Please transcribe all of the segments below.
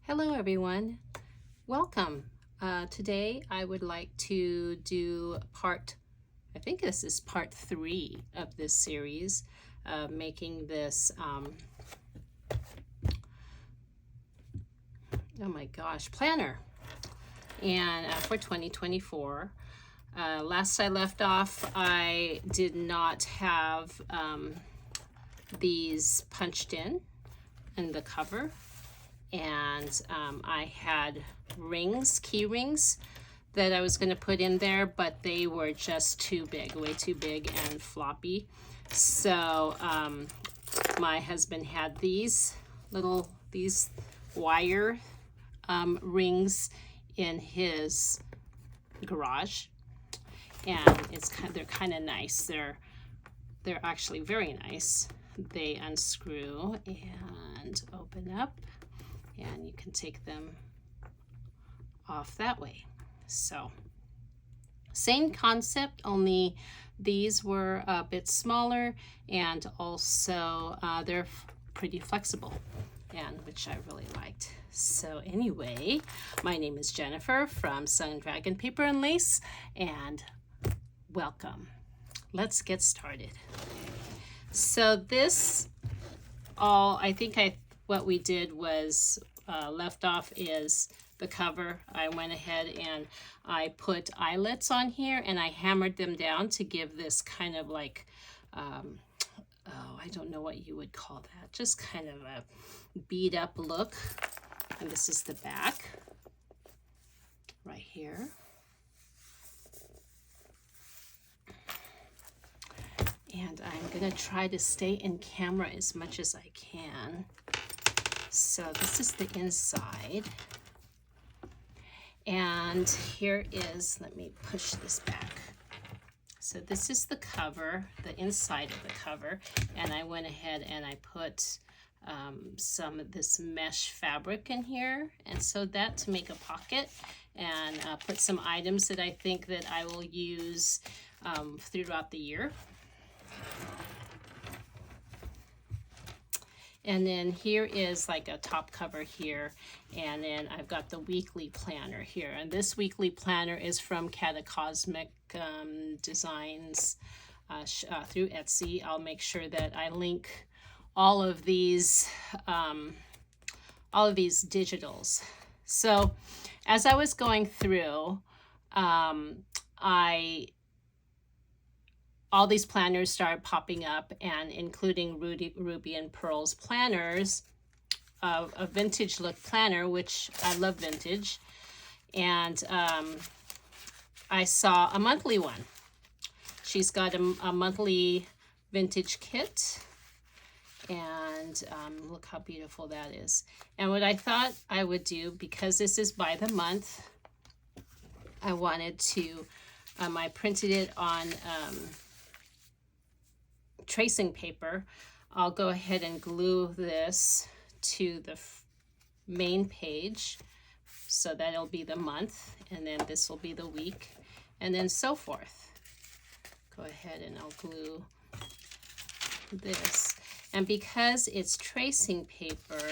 Hello everyone, welcome. Today I would like to do I think this is part 3 of this series, making this, oh my gosh, planner. And for 2024. Last I left off, I did not have these punched in the cover. And I had rings, key rings, that I was going to put in there, but they were just too big, way too big and floppy. So my husband had these wire rings in his garage, and they're kind of nice. They're actually very nice. They unscrew and open up, and you can take them off that way. So same concept, only these were a bit smaller, and also they're pretty flexible, and which I really liked. So anyway, my name is Jennifer from Sun Dragon Paper and Lace, and welcome. Let's get started. So this what we did was left off is the cover. I went ahead and I put eyelets on here, and I hammered them down to give this kind of like, I don't know what you would call that, just kind of a beat up look. And this is the back right here. And I'm gonna try to stay in camera as much as I can. So this is the inside. And here is, let me push this back. So this is the cover, the inside of the cover. And I went ahead and I put some of this mesh fabric in here. And so that to make a pocket, and put some items that I think that I will use throughout the year. And then here is like a top cover here, and then I've got the weekly planner here. And this weekly planner is from Catacosmic Designs through Etsy. I'll make sure that I link all of these digitals. So as I was going through, all these planners started popping up, and including Ruby and Pearl's planners, a vintage look planner, which I love vintage. And I saw a monthly one. She's got a monthly vintage kit, and look how beautiful that is. And what I thought I would do, because this is by the month, I wanted to, I printed it on tracing paper. I'll go ahead and glue this to the main page so that it'll be the month, and then this will be the week, and then so forth. Go ahead and I'll glue this. And because it's tracing paper,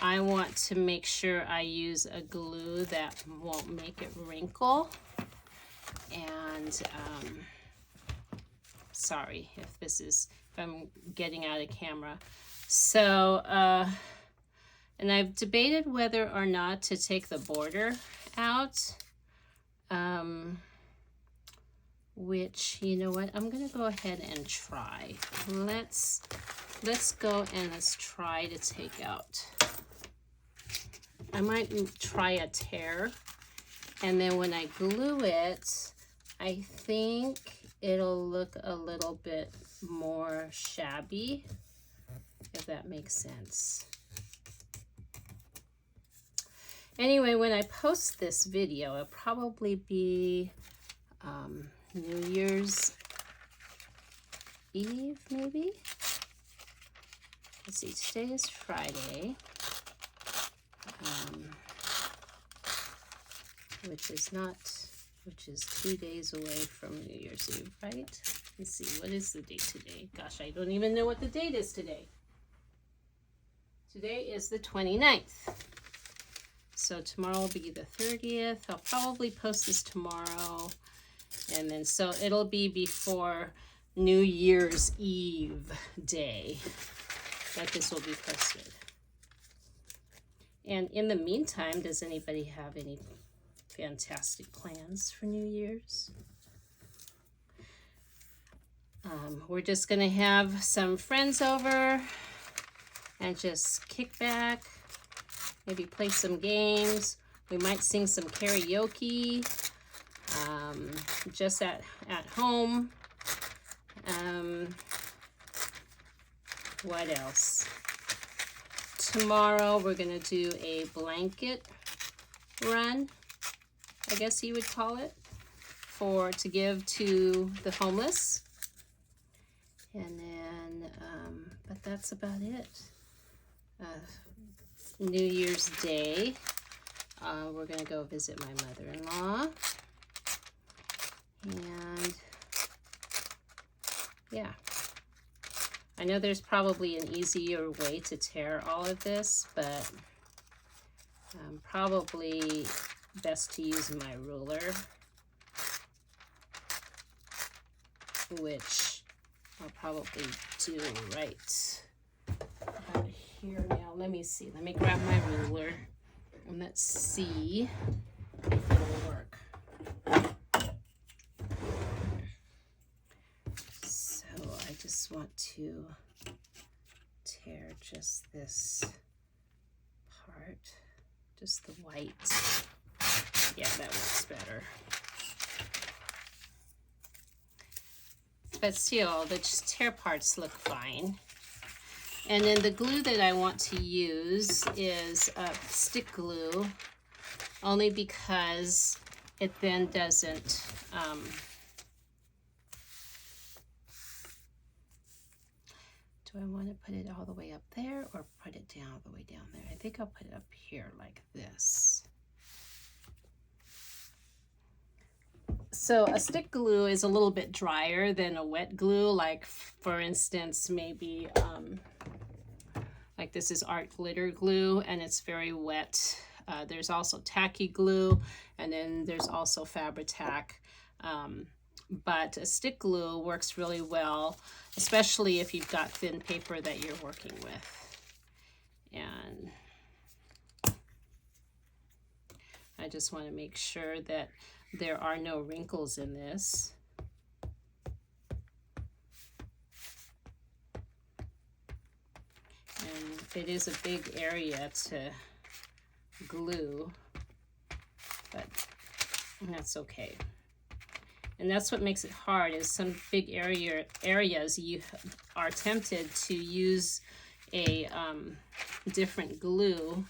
I want to make sure I use a glue that won't make it wrinkle. And sorry if I'm getting out of camera. So, and I've debated whether or not to take the border out, which, you know what, I'm gonna go ahead and try. Let's go and let's try to take out. I might try a tear, and then when I glue it, I think it'll look a little bit more shabby, if that makes sense. Anyway, when I post this video, it'll probably be New Year's Eve, maybe? Let's see, today is Friday, which is 2 days away from New Year's Eve, right? Let's see, what is the date today? Gosh, I don't even know what the date is today. Today is the 29th. So tomorrow will be the 30th. I'll probably post this tomorrow. And then so it'll be before New Year's Eve day that this will be posted. And in the meantime, does anybody have any fantastic plans for New Year's? We're just gonna have some friends over and just kick back, maybe play some games. We might sing some karaoke, just at home. What else? Tomorrow we're gonna do a blanket run, I guess you would call it, to give to the homeless. And then, but that's about it. New Year's Day, we're gonna go visit my mother-in-law. And yeah, I know there's probably an easier way to tear all of this, but probably best to use my ruler, which I'll probably do right about here now. Let me see. Let me grab my ruler and let's see if it'll work. So I just want to tear just this part, just the white. Yeah, that works better. But still, the tear parts look fine. And then the glue that I want to use is stick glue, only because it then doesn't, do I want to put it all the way up there or put it down all the way down there? I think I'll put it up here like this. So a stick glue is a little bit drier than a wet glue. Like for instance, maybe like this is art glitter glue and it's very wet. There's also tacky glue, and then there's also Fabri-Tac. But a stick glue works really well, especially if you've got thin paper that you're working with. And I just want to make sure that there are no wrinkles in this. And it is a big area to glue, but that's okay. And that's what makes it hard, is some big areas you are tempted to use a different glue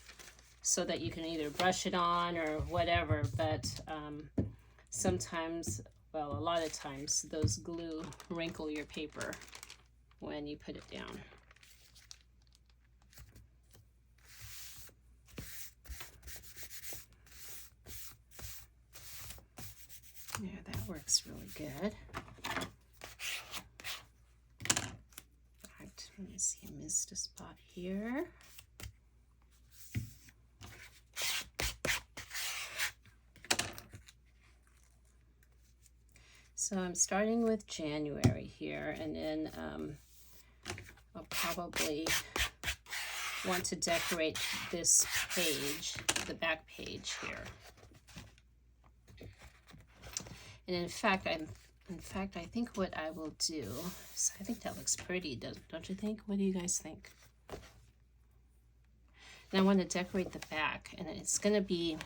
so that you can either brush it on or whatever, but sometimes, well, a lot of times, those glue wrinkle your paper when you put it down. Yeah, that works really good. Right, let me see, I missed a spot here. So I'm starting with January here, and then I'll probably want to decorate this page, the back page here. And in fact, I think what I will do is, I think that looks pretty, don't you think? What do you guys think? And I want to decorate the back, and it's going to be,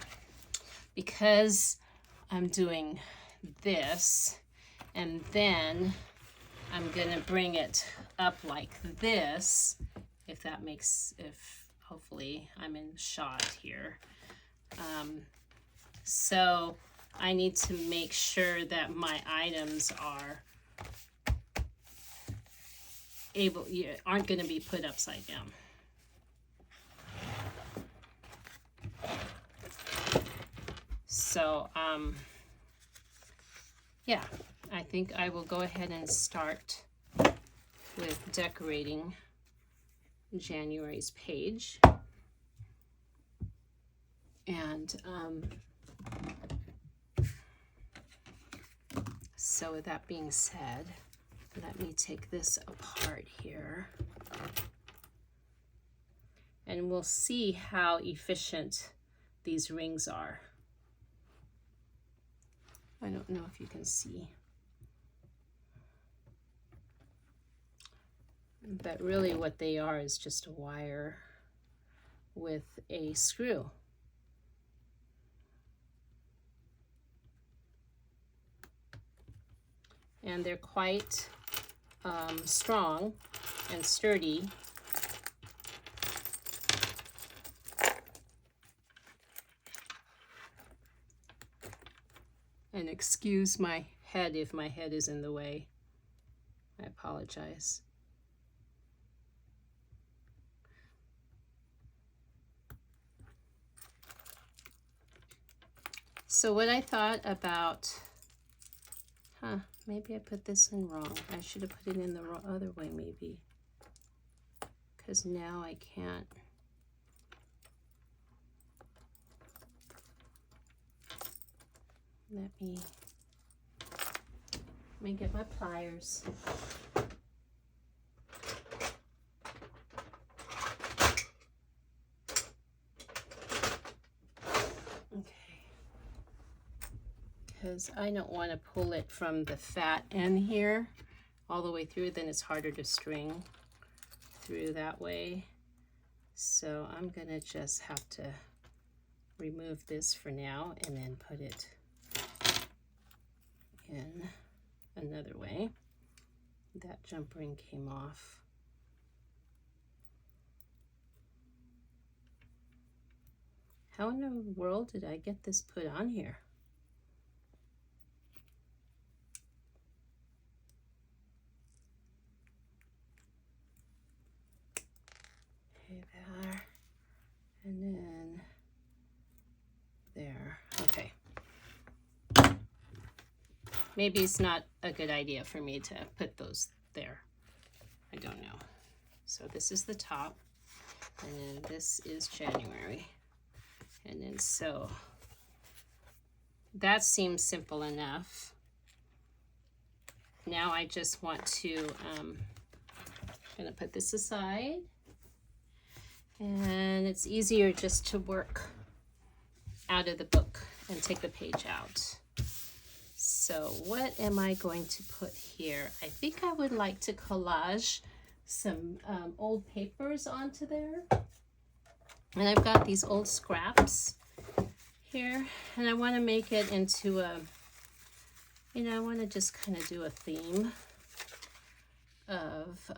because I'm doing this, and then I'm going to bring it up like this, if hopefully I'm in shot here. So I need to make sure that my items aren't going to be put upside down. So, yeah, I think I will go ahead and start with decorating January's page. And so with that being said, let me take this apart here. And we'll see how efficient these rings are. I don't know if you can see. But really what they are is just a wire with a screw. And they're quite strong and sturdy. And excuse my head if my head is in the way. I apologize. So what I thought about, maybe I put this in wrong. I should have put it in the other way maybe. Because now I can't. Let me get my pliers. Because I don't want to pull it from the fat end here all the way through, then it's harder to string through that way. So I'm going to just have to remove this for now and then put it in another way. That jump ring came off. How in the world did I get this put on here? There, and then there. Okay. Maybe it's not a good idea for me to put those there. I don't know. So this is the top, and then this is January. And then so that seems simple enough. Now I just want to, I'm gonna put this aside. And it's easier just to work out of the book and take the page out. So what am I going to put here? I think I would like to collage some old papers onto there. And I've got these old scraps here. And I want to make it into a, I want to just kind of do a theme of...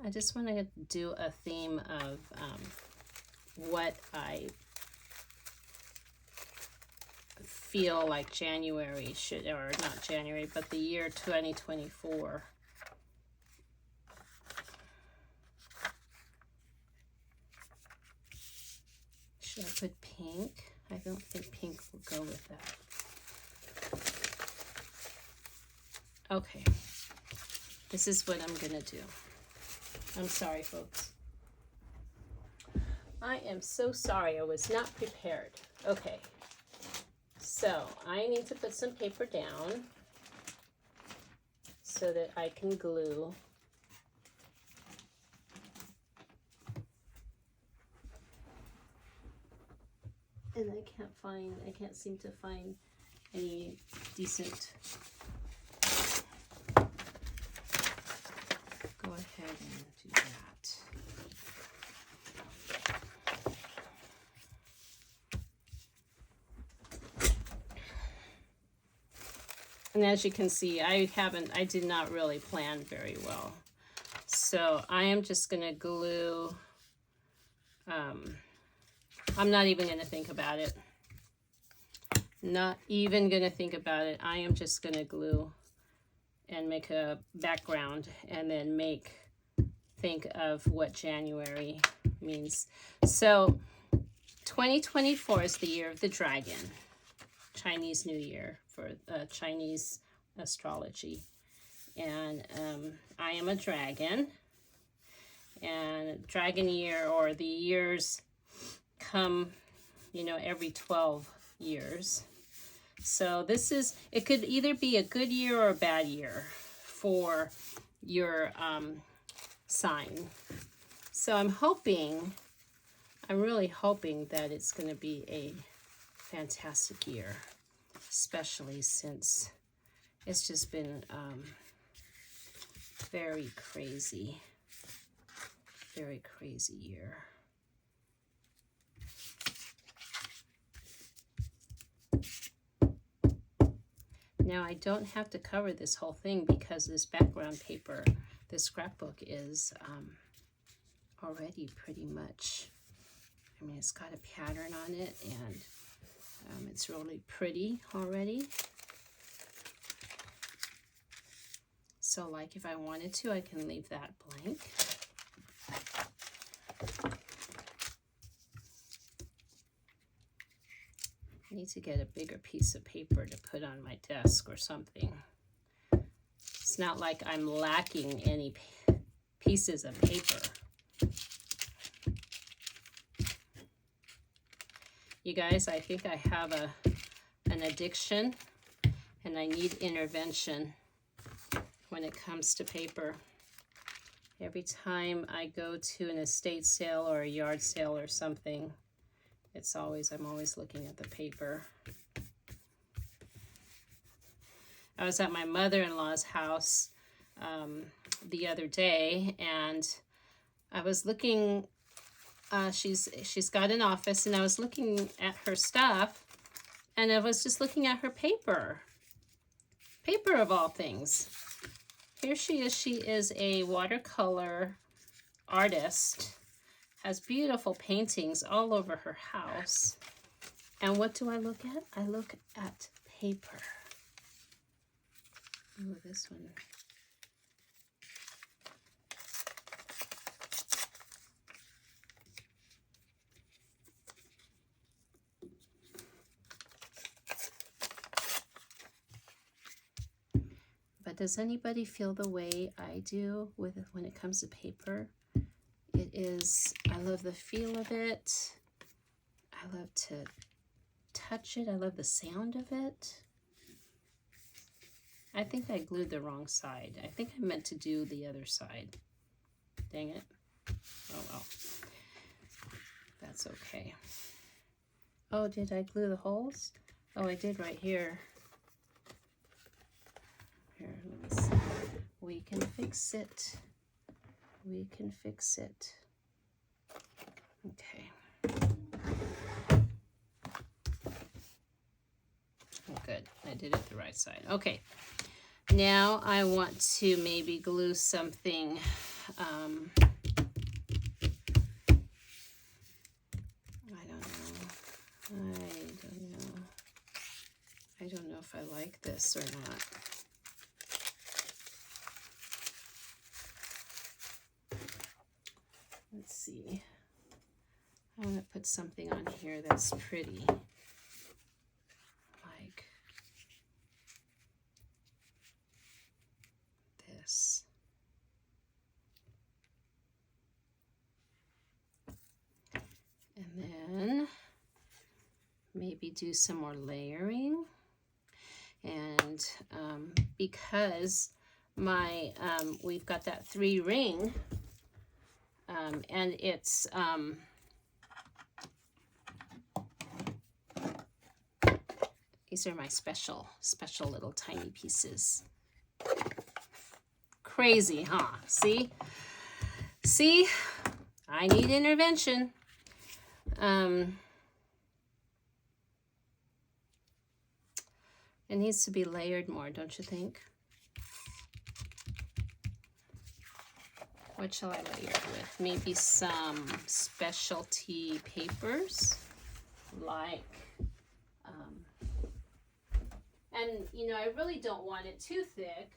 I just want to do a theme of what I feel like January should, or not January, but the year 2024. Should I put pink? I don't think pink will go with that. Okay, this is what I'm gonna do. I'm sorry, folks. I am so sorry. I was not prepared. Okay. So I need to put some paper down so that I can glue. And I can't seem to find any decent. Go ahead and do that. And as you can see, I did not really plan very well. So I am just gonna glue, I'm not even gonna think about it. Not even gonna think about it. I am just gonna glue and make a background and then think of what January means. So 2024 is the year of the dragon, Chinese New Year for Chinese astrology. And I am a dragon. And dragon year, or the years come, you know, every 12 years. So this is, it could either be a good year or a bad year for your sign. So I'm really hoping that it's going to be a fantastic year, especially since it's just been very crazy year. Now I don't have to cover this whole thing because this background paper, this scrapbook, is already pretty much, I mean, it's got a pattern on it, and it's really pretty already. So like if I wanted to, I can leave that blank. I need to get a bigger piece of paper to put on my desk or something. It's not like I'm lacking any pieces of paper. You guys, I think I have an addiction, and I need intervention when it comes to paper. Every time I go to an estate sale or a yard sale or something, I'm always looking at the paper. I was at my mother-in-law's house the other day, and I was looking, she's got an office, and I was looking at her stuff, and I was just looking at her paper of all things. Here she is a watercolor artist, has beautiful paintings all over her house. And what do I look at? I look at paper. Oh, this one. But does anybody feel the way I do when it comes to paper? It is, I love the feel of it. I love to touch it. I love the sound of it. I think I glued the wrong side. I think I meant to do the other side. Dang it. Oh well. That's okay. Oh, did I glue the holes? Oh, I did right here. Here, let me see. We can fix it. We can fix it. Okay. Oh, good. I did it the right side. Okay. Now I want to maybe glue something. I don't know if I like this or not. Let's see. I want to put something on here that's pretty. Like this. And then maybe do some more layering. And because my we've got that 3 ring, and it's these are my special little tiny pieces. Crazy, huh? See, I need intervention. It needs to be layered more, don't you think? What shall I layer it with? Maybe some specialty papers, like, and you know, I really don't want it too thick.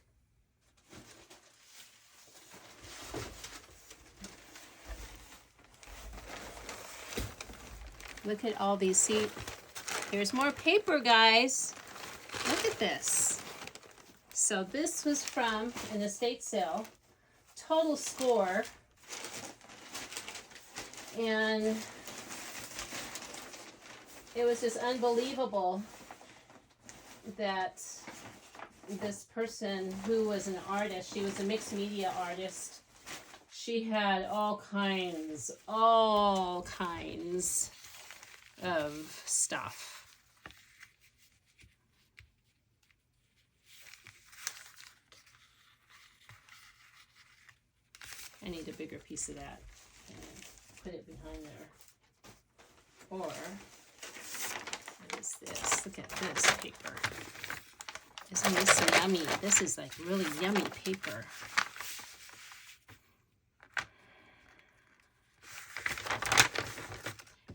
Look at all these, see, here's more paper, guys. Look at this. so this was from an estate sale, total score, and it was just unbelievable that this person who was an artist, she was a mixed media artist, she had all kinds of stuff. I need a bigger piece of that and put it behind there. Or, what is this? Look at this paper. Isn't this yummy? This is like really yummy paper.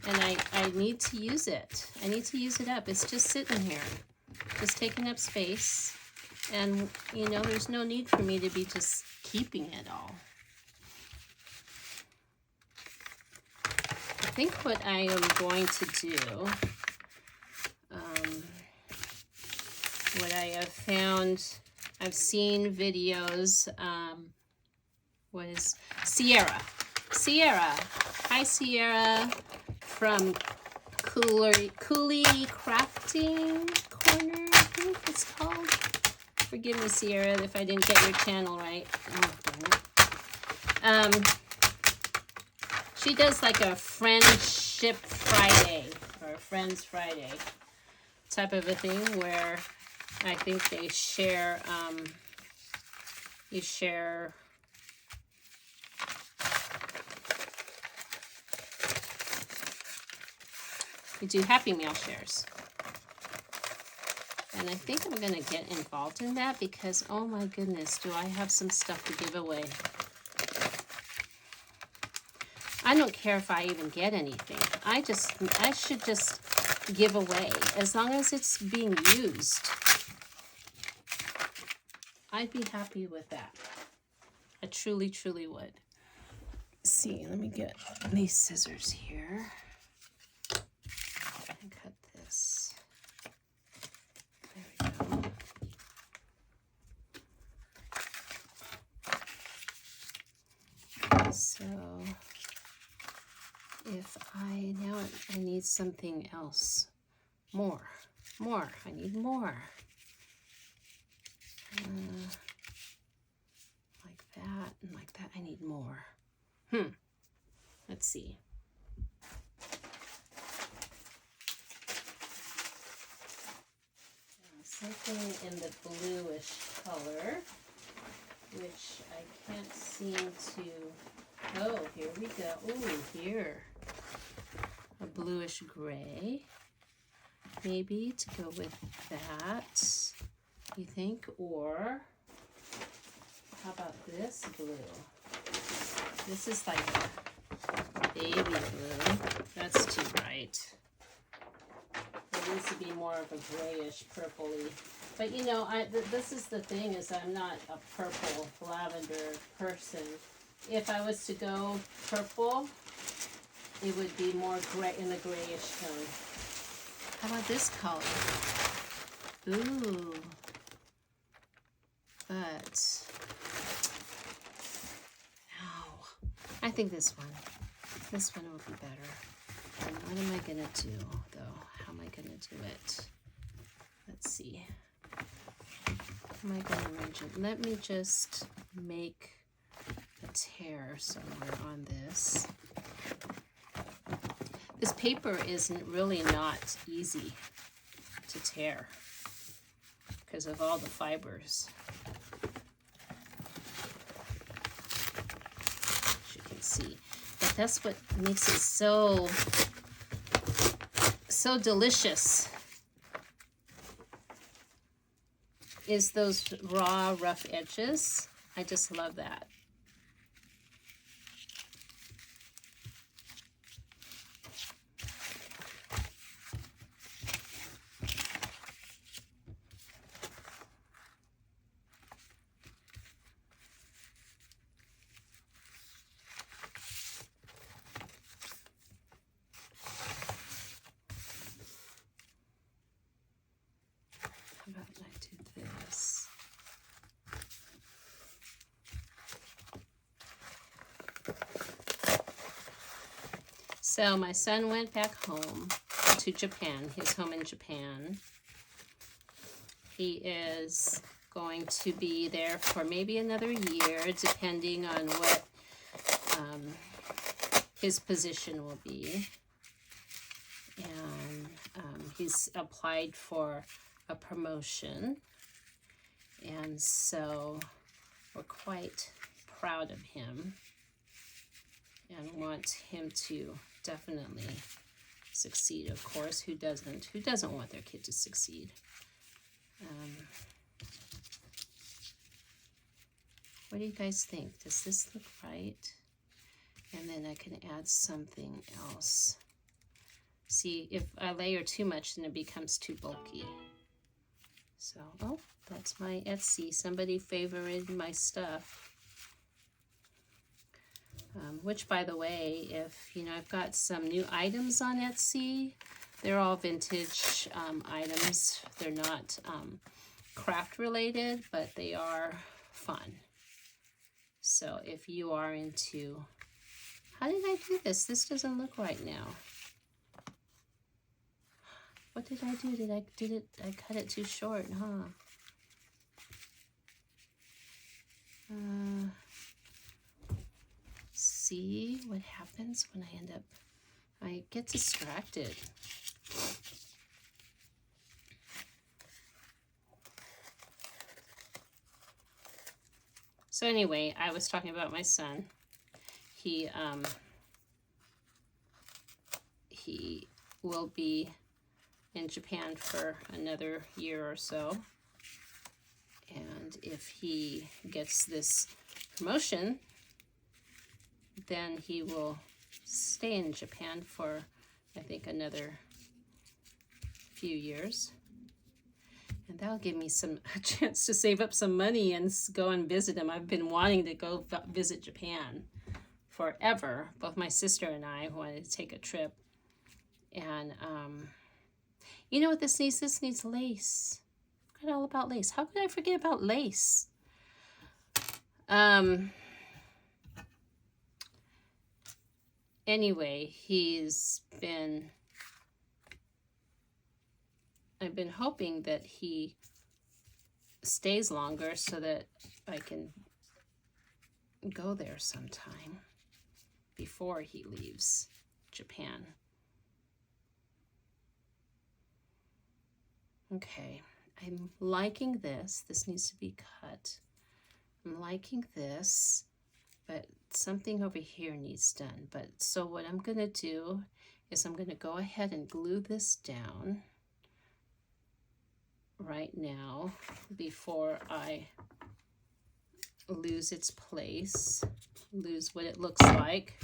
And I need to use it. I need to use it up. It's just sitting here, just taking up space. And, you know, there's no need for me to be just keeping it all. I think what I am going to do, what I have found, I've seen videos, what is Sierra. Hi, Sierra, from Cooley Crafting Corner, I think it's called. Forgive me, Sierra, if I didn't get your channel right. Oh, dang it. She does like a Friendship Friday or a Friends Friday type of a thing where I think they share, you share you do Happy Meal shares. And I think I'm going to get involved in that because, oh my goodness, do I have some stuff to give away. I don't care if I even get anything. I should just give away as long as it's being used. I'd be happy with that. I truly, truly would. Let's see, let me get these scissors here and cut this. There we go. So if I need something else, more, I need more, like that and like that, I need more. Let's see. Something in the bluish color, which I can't seem to, oh, here we go, ooh, here. A bluish gray, maybe to go with that, you think? Or how about this blue? This is like baby blue. That's too bright. It needs to be more of a grayish purpley. But you know, this is the thing, is I'm not a purple lavender person. If I was to go purple, it would be more gray, in the grayish tone. How about this color? Ooh. But, no. I think this one will be better. And what am I gonna do, though? How am I gonna do it? Let's see. How am I gonna arrange it? Let me just make a tear somewhere on this. This paper isn't really not easy to tear because of all the fibers. As you can see. But that's what makes it so delicious, is those raw, rough edges. I just love that. How about I do this? So my son went back home to Japan, his home in Japan. He is going to be there for maybe another year, depending on what his position will be. And he's applied for a promotion. And so we're quite proud of him and want him to definitely succeed. Of course, who doesn't want their kid to succeed? What do you guys think? Does this look right? And then I can add something else. See, if I layer too much, then it becomes too bulky. So, oh, that's my Etsy. Somebody favorited my stuff. Which, by the way, if, I've got some new items on Etsy. They're all vintage items. They're not craft related, but they are fun. So if you are into, how did I do this? This doesn't look right now. What did I do? I cut it too short, huh? See what happens when I get distracted. So anyway, I was talking about my son. He will be in Japan for another year or so. And if he gets this promotion, then he will stay in Japan for, I think, another few years. And that'll give me a chance to save up some money and go and visit him. I've been wanting to go visit Japan forever. Both my sister and I wanted to take a trip. And you know what this needs? This needs lace. I forgot all about lace. How could I forget about lace? Anyway, I've been hoping that he stays longer so that I can go there sometime before he leaves Japan. Okay, I'm liking this. This needs to be cut. I'm liking this, but something over here needs done. But so what I'm going to do is I'm going to go ahead and glue this down right now before I lose its place, lose what it looks like.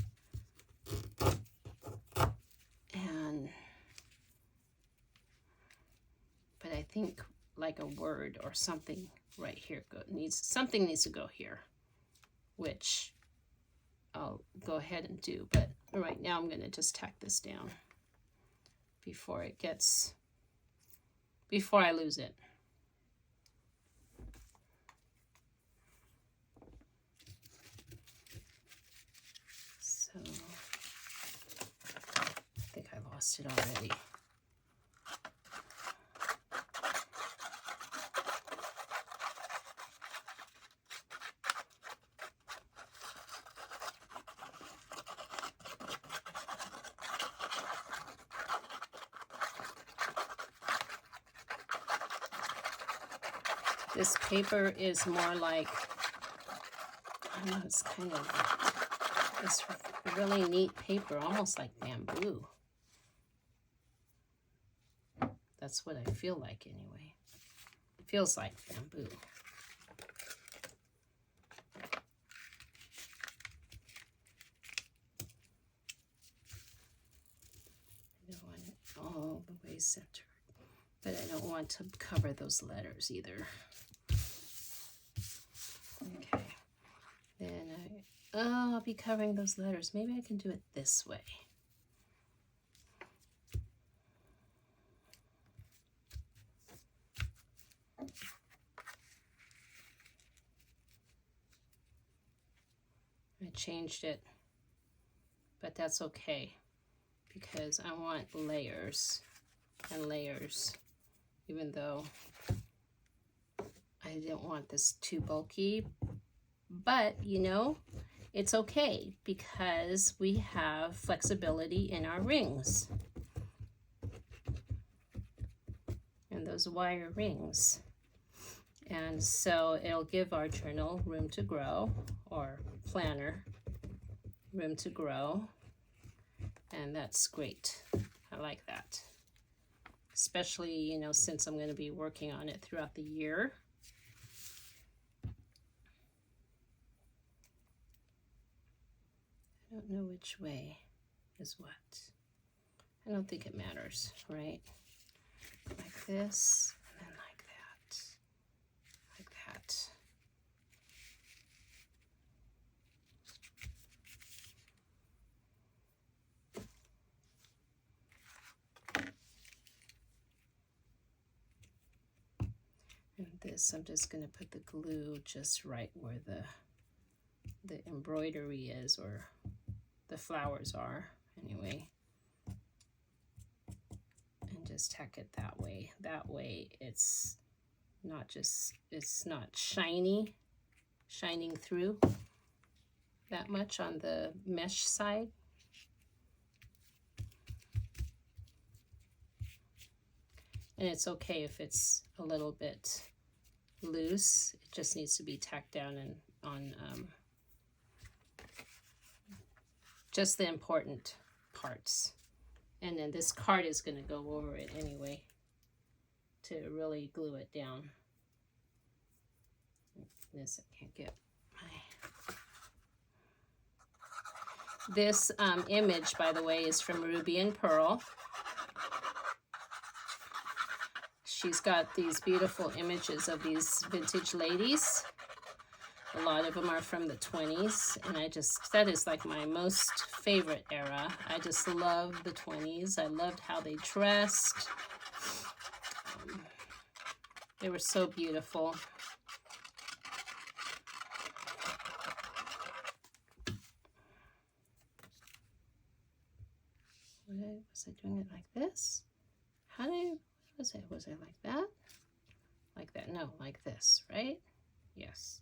But I think like a word or something right here something needs to go here, which I'll go ahead and do. But right now I'm going to just tack this down before I lose it. So I think I lost it already. This paper is more like, I don't know, it's kind of this really neat paper, almost like bamboo. That's what I feel like anyway. It feels like bamboo. I don't want it all the way centered, but I don't want to cover those letters either. Okay, then I'll be covering those letters. Maybe I can do it this way. I changed it, but that's okay. because I want layers and layers, even though I didn't want this too bulky. But, you know, it's okay because we have flexibility in our rings. And those wire rings. And so it'll give our journal room to grow, or planner room to grow. And that's great. I like that. Especially, you know, since I'm going to be working on it throughout the year. I don't know which way is what. I don't think it matters, right? Like this, and then like that. Like that. And this, I'm just going to put the glue just right where the embroidery is, or the flowers are, anyway. And just tack it that way. That way it's not just, it's not shining through that much on the mesh side. And it's okay if it's a little bit loose. It just needs to be tacked down and on just the important parts. And then this card is going to go over it anyway to really glue it down. This I can't get my... This image, by the way, is from Ruby and Pearl. She's got these beautiful images of these vintage ladies. A lot of them are from the 20s, and that is like my most favorite era. I just love the 20s. I loved how they dressed. They were so beautiful. Was I doing it like this? Was I like that? Like that? No, like this, right? Yes.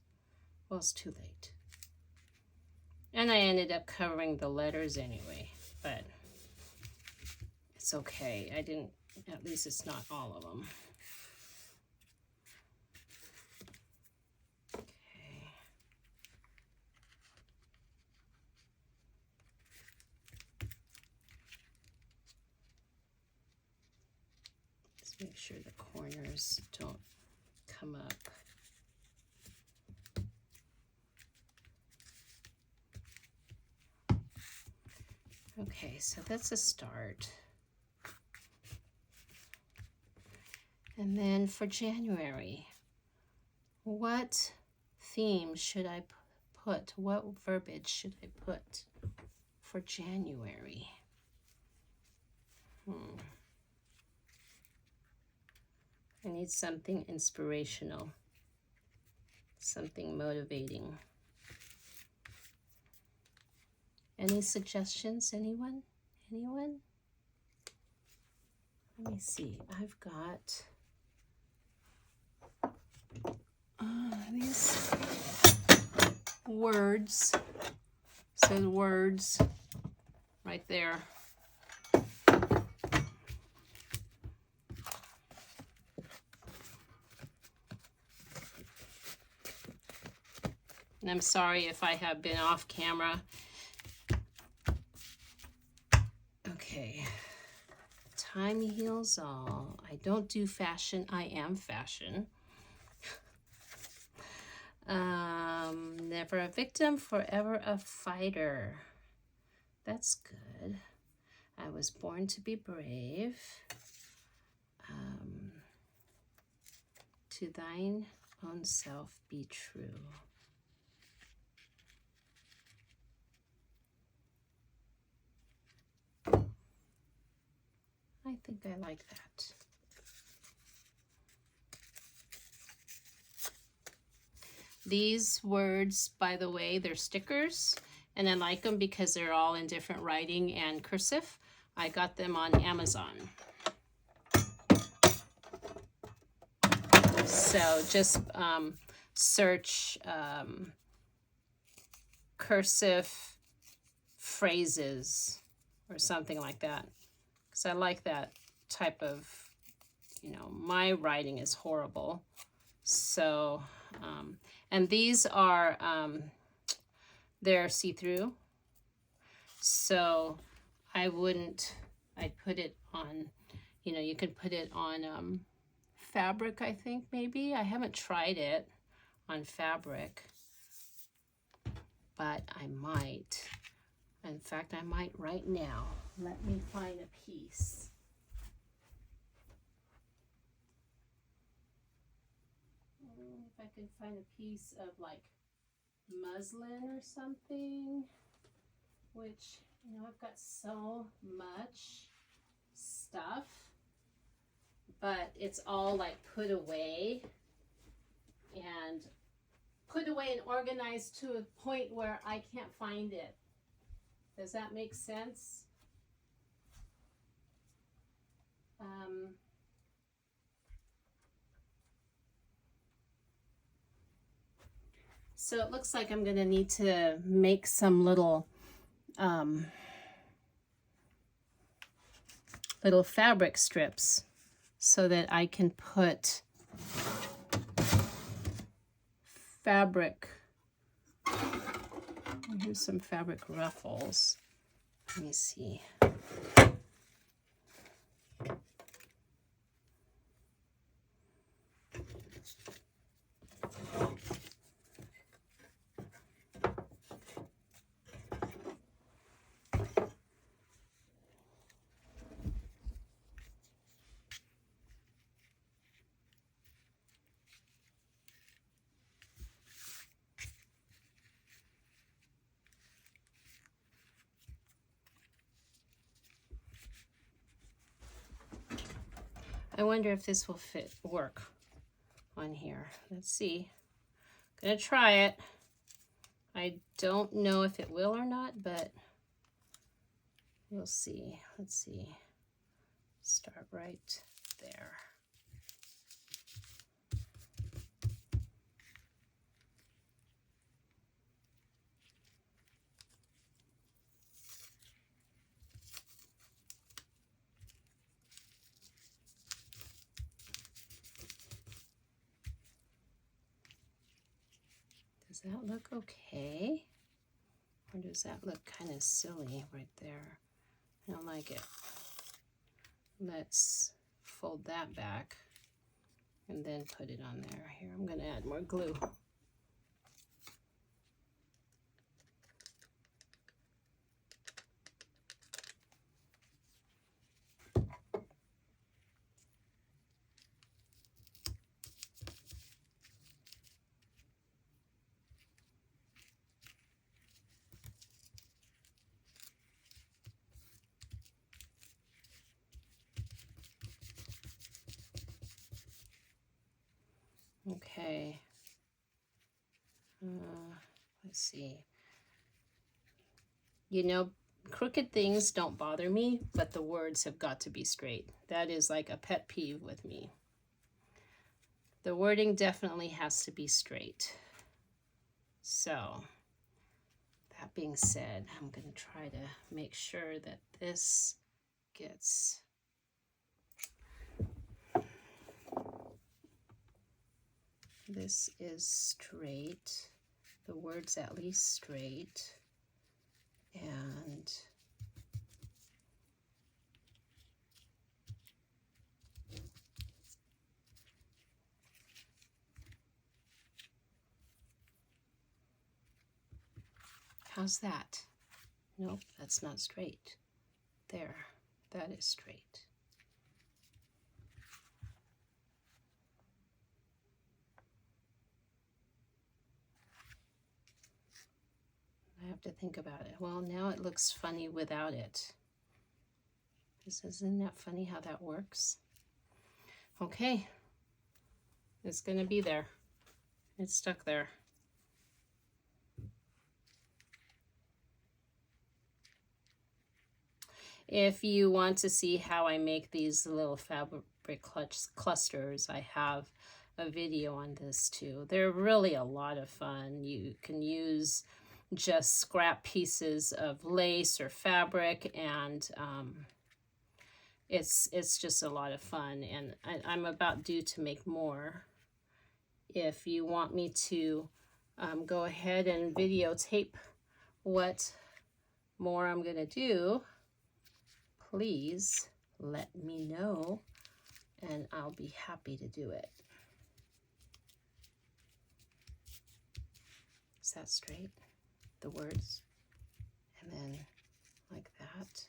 Well, it's too late. And I ended up covering the letters anyway, but it's okay. At least it's not all of them. Okay. Just make sure the corners don't come up. Okay, so that's a start. And then for January, what theme should I put? What verbiage should I put for January? I need something inspirational, something motivating. Any suggestions, anyone? Anyone? Let me see, I've got these words, says words right there. And I'm sorry if I have been off camera. Okay, time heals all. I don't do fashion, I am fashion. Never a victim, forever a fighter. That's good. I was born to be brave. To thine own self be true. I think I like that. These words, by the way, they're stickers, and I like them because they're all in different writing and cursive. I got them on Amazon. So just search cursive phrases or something like that, because I like that type of, you know, my writing is horrible. So, and these are, they're see-through. So I'd put it on, you know, you could put it on fabric, I think, maybe. I haven't tried it on fabric, but I might. In fact, I might right now. Let me find a piece. If I could find a piece of like muslin or something, which, you know, I've got so much stuff, but it's all like put away and organized to a point where I can't find it. Does that make sense? So it looks like I'm going to need to make some little little fabric strips so that I can put fabric. Here's some fabric ruffles. Let me see. I wonder if this will work on here. Let's see. Gonna try it. I don't know if it will or not, but we'll see. Let's see. Start right there. Does that look okay? Or does that look kind of silly right there? I don't like it. Let's fold that back and then put it on there. Here, I'm going to add more glue. Okay. Let's see. You know, crooked things don't bother me, but the words have got to be straight. That is like a pet peeve with me. The wording definitely has to be straight. So, that being said, I'm going to try to make sure that this gets... This is straight. The word's at least straight. And how's that? Nope, that's not straight. There, that is straight. I have to think about it. Well, now it looks funny without it. Isn't that funny how that works? Okay, it's gonna be there. It's stuck there. If you want to see how I make these little fabric clusters, I have a video on this too. They're really a lot of fun. You can use just scrap pieces of lace or fabric, and it's just a lot of fun. And I'm about due to make more. If you want me to go ahead and videotape what more I'm gonna do, please let me know and I'll be happy to do it. Is that straight? The words? And then like that.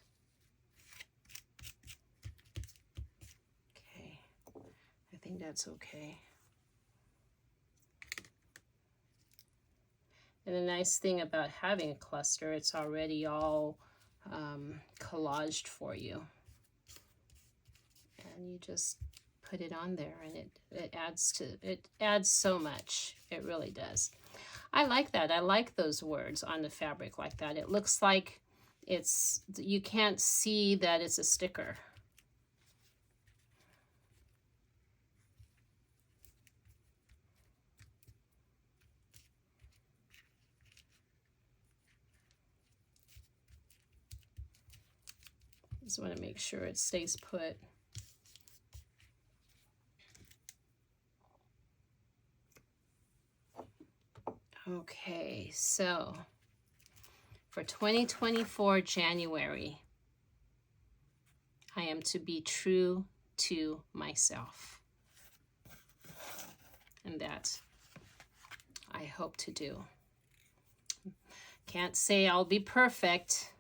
Okay, I think that's okay. And the nice thing about having a cluster, it's already all collaged for you. And you just put it on there, and it adds so much. It really does. I like that. I like those words on the fabric like that. It looks like you can't see that it's a sticker. Just want to make sure it stays put. Okay, so for 2024 January, I am to be true to myself. And that I hope to do. Can't say I'll be perfect,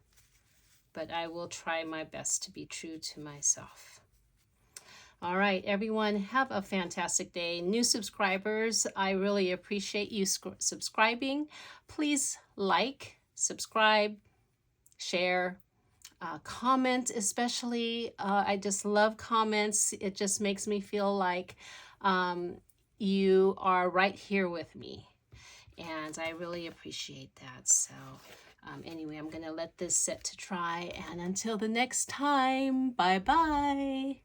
but I will try my best to be true to myself. All right, everyone, have a fantastic day. New subscribers, I really appreciate you subscribing. Please like, subscribe, share, comment especially. I just love comments. It just makes me feel like you are right here with me. And I really appreciate that. So anyway, I'm going to let this set to dry. And until the next time, bye-bye.